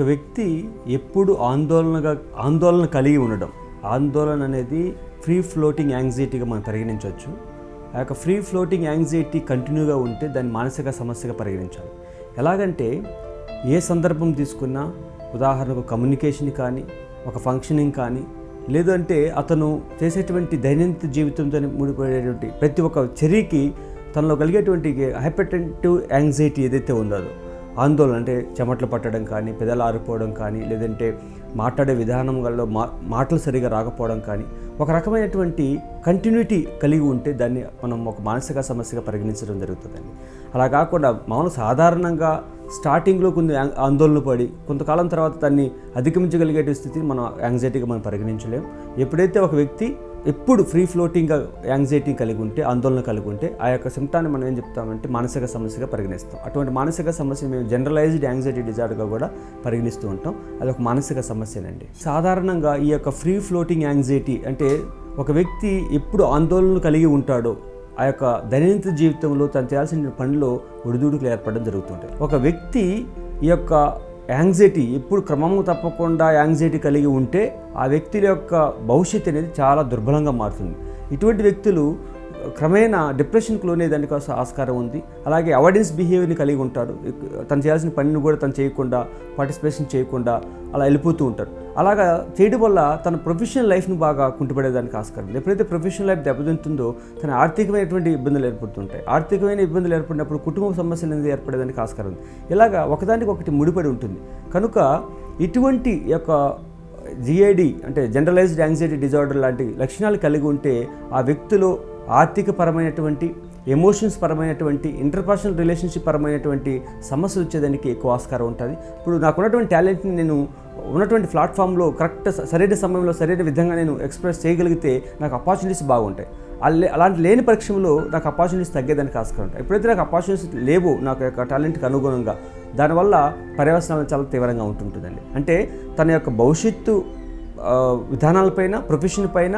వ్యక్తి ఎప్పుడు ఆందోళన కలిగి ఉండడం, ఆందోళన అనేది ఫ్రీ ఫ్లోటింగ్ యాంగ్జైటీగా మనం పరిగణించవచ్చు. ఆ యొక్క ఫ్రీ ఫ్లోటింగ్ యాంగ్జైటీ కంటిన్యూగా ఉంటే దాన్ని మానసిక సమస్యగా పరిగణించాలి. ఎలాగంటే ఏ సందర్భం తీసుకున్నా, ఉదాహరణకు కమ్యూనికేషన్ కానీ, ఒక ఫంక్షనింగ్ కానీ, లేదంటే అతను చేసేటువంటి దైనందిన జీవితంతో ముడిపడేటువంటి ప్రతి ఒక్క చర్యకి తనలో కలిగేటువంటి హైపర్టెన్సివ్ యాంగ్జైటీ ఏదైతే ఉందో, ఆందోళన అంటే చెమటలు పట్టడం కానీ, పెదలు ఆరిపోవడం కానీ, లేదంటే మాట్లాడే విధానంలో మాటలు సరిగా రాకపోవడం కానీ, ఒక రకమైనటువంటి కంటిన్యూటీ కలిగి ఉంటే దాన్ని మనం ఒక మానసిక సమస్యగా పరిగణించడం జరుగుతుందండి. అలా కాకుండా మామూలు సాధారణంగా స్టార్టింగ్లో కొన్ని ఆందోళన పడి కొంతకాలం తర్వాత దాన్ని అధిగమించగలిగే స్థితిని మనం యాంగ్జైటీగా మనం పరిగణించలేం. ఎప్పుడైతే ఒక వ్యక్తి ఎప్పుడు ఫ్రీ ఫ్లోటింగ్గా యాంగ్జైటీ కలిగి ఉంటే, ఆందోళన కలిగి ఉంటే, ఆ యొక్క సిమ్టాన్ని మనం ఏం చెప్తామంటే మానసిక సమస్యగా పరిగణిస్తాం. అటువంటి మానసిక సమస్య మేము జనరలైజ్డ్ యాంగ్జైటీ డిజార్డర్గా కూడా పరిగణిస్తూ ఉంటాం. అది ఒక మానసిక సమస్యనండి. సాధారణంగా ఈ యొక్క ఫ్రీ ఫ్లోటింగ్ యాంగ్జైటీ అంటే ఒక వ్యక్తి ఎప్పుడు ఆందోళన కలిగి ఉంటాడో ఆ యొక్క దైనందిన జీవితంలో తను చేయాల్సిన పనిలో ఒడిదుడుకులు ఏర్పడడం జరుగుతుంటాయి. ఒక వ్యక్తి ఈ యొక్క యాంగ్జైటీ ఎప్పుడు క్రమము తప్పకుండా యాంగ్జైటీ కలిగి ఉంటే ఆ వ్యక్తుల యొక్క భవిష్యత్తు అనేది చాలా దుర్బలంగా మారుతుంది. ఇటువంటి వ్యక్తులు క్రమేణా డిప్రెషన్కి లోనేదానికి ఆస్కారం ఉంది. అలాగే అవాయిడెన్స్ బిహేవియర్ని కలిగి ఉంటారు. తను చేయాల్సిన పనిని కూడా తను చేయకుండా, పార్టిసిపేషన్ చేయకుండా అలా వెళ్ళిపోతూ ఉంటారు. అలాగా చేయడం వల్ల తన ప్రొఫెషనల్ లైఫ్ని బాగా కుంటుపడేదానికి ఆస్కారం ఉంది. ఎప్పుడైతే ప్రొఫెషనల్ లైఫ్ దెబ్బతింటుందో తన ఆర్థికమైనటువంటి ఇబ్బందులు ఏర్పడుతుంటాయి. ఆర్థికమైన ఇబ్బందులు ఏర్పడినప్పుడు కుటుంబ సమస్యలు అనేది ఏర్పడేదానికి ఆస్కారం ఉంది. ఇలాగా ఒకదానికి ఒకటి ముడిపడి ఉంటుంది. కనుక ఇటువంటి యొక్క జిఐడి అంటే జనరలైజ్డ్ యాంగ్జైటీ డిజార్డర్ లాంటి లక్షణాలు కలిగి ఉంటే ఆ వ్యక్తిలో ఆర్థిక పరమైనటువంటి, ఎమోషన్స్ పరమైనటువంటి, ఇంటర్పర్సనల్ రిలేషన్షిప్ పరమైనటువంటి సమస్యలు వచ్చేదానికి ఎక్కువ ఆస్కారం ఉంటుంది. ఇప్పుడు నాకున్నటువంటి టాలెంట్ని నేను ఉన్నటువంటి ప్లాట్ఫామ్లో కరెక్ట్ సరైన సమయంలో సరైన విధంగా నేను ఎక్స్ప్రెస్ చేయగలిగితే నాకు అపార్చునిటీస్ బాగుంటాయి. అలాంటి లేని పరీక్షలో నాకు అపార్చునిటీస్ తగ్గేదానికి ఆస్కారం ఉంటాయి. ఎప్పుడైతే నాకు అపార్చునిటీస్ లేవో నాకు యొక్క టాలెంట్కి అనుగుణంగా, దానివల్ల పర్యవసనాలు చాలా తీవ్రంగా ఉంటుంటుందండి. అంటే తన యొక్క భవిష్యత్తు విధానాలపైన, ప్రొఫెషన్ పైన,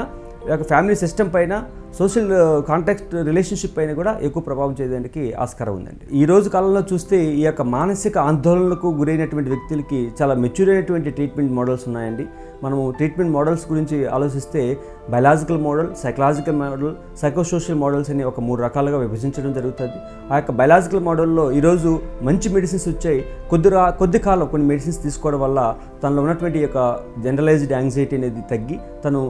ఫ్యామిలీ సిస్టమ్ పైన, సోషల్ కాంటాక్ట్ రిలేషన్షిప్ పైన కూడా ఎక్కువ ప్రభావం చేయడానికి ఆస్కారం ఉందండి. ఈ రోజు కాలంలో చూస్తే ఈ యొక్క మానసిక ఆందోళనకు గురైనటువంటి వ్యక్తులకి చాలా మెచ్యూర్ అయినటువంటి ట్రీట్మెంట్ మోడల్స్ ఉన్నాయండి. మనము ట్రీట్మెంట్ మోడల్స్ గురించి ఆలోచిస్తే biological model, psychological model, psychosocial models అని ఒక 3 రకాలుగా విభజించడం జరుగుతుంది. ఆ యొక్క బయలాజికల్ మోడల్లో ఈరోజు మంచి మెడిసిన్స్ వచ్చాయి. కొద్ది కాలం కొన్ని మెడిసిన్స్ తీసుకోవడం వల్ల తనలో ఉన్నటువంటి యొక్క జనరలైజ్డ్ యాంగ్జైటీ అనేది తగ్గి తను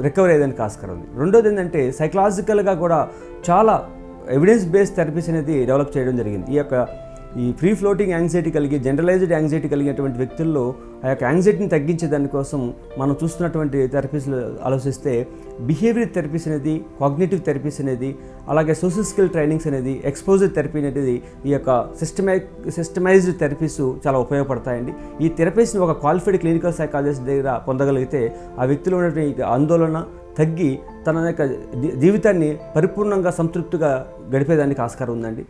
రికవర్ అయ్యేదానికి ఆస్కారం ఉంది. రెండోది ఏంటంటే సైకలాజికల్గా కూడా చాలా ఎవిడెన్స్ బేస్డ్ థెరపీస్ అనేది డెవలప్ చేయడం జరిగింది. ఈ ఫ్రీ ఫ్లోటింగ్ యాంగ్జైటీ కలిగి, జనరలైజ్డ్ యాంగ్జైటీ కలిగినటువంటి వ్యక్తుల్లో ఆ యొక్క యాంగ్జైటీని తగ్గించే దానికోసం మనం చూస్తున్నటువంటి థెరపీస్లు ఆలోచిస్తే బిహేవియర్ థెరపీస్ అనేది, కాగ్నిటివ్ థెరపీస్ అనేది, అలాగే సోషల్ స్కిల్ ట్రైనింగ్స్ అనేది, ఎక్స్పోజర్ థెరపీ అనేది ఈ యొక్క సిస్టమైజ్డ్ థెరపీస్ చాలా ఉపయోగపడతాయండి. ఈ థెరపీస్ని ఒక క్వాలిఫైడ్ క్లినికల్ సైకాలజిస్ట్ దగ్గర పొందగలిగితే ఆ వ్యక్తిలో ఉన్నటువంటి ఆందోళన తగ్గి తన యొక్క జీవితాన్ని పరిపూర్ణంగా సంతృప్తిగా గడిపేదానికి ఆస్కారం ఉందండి.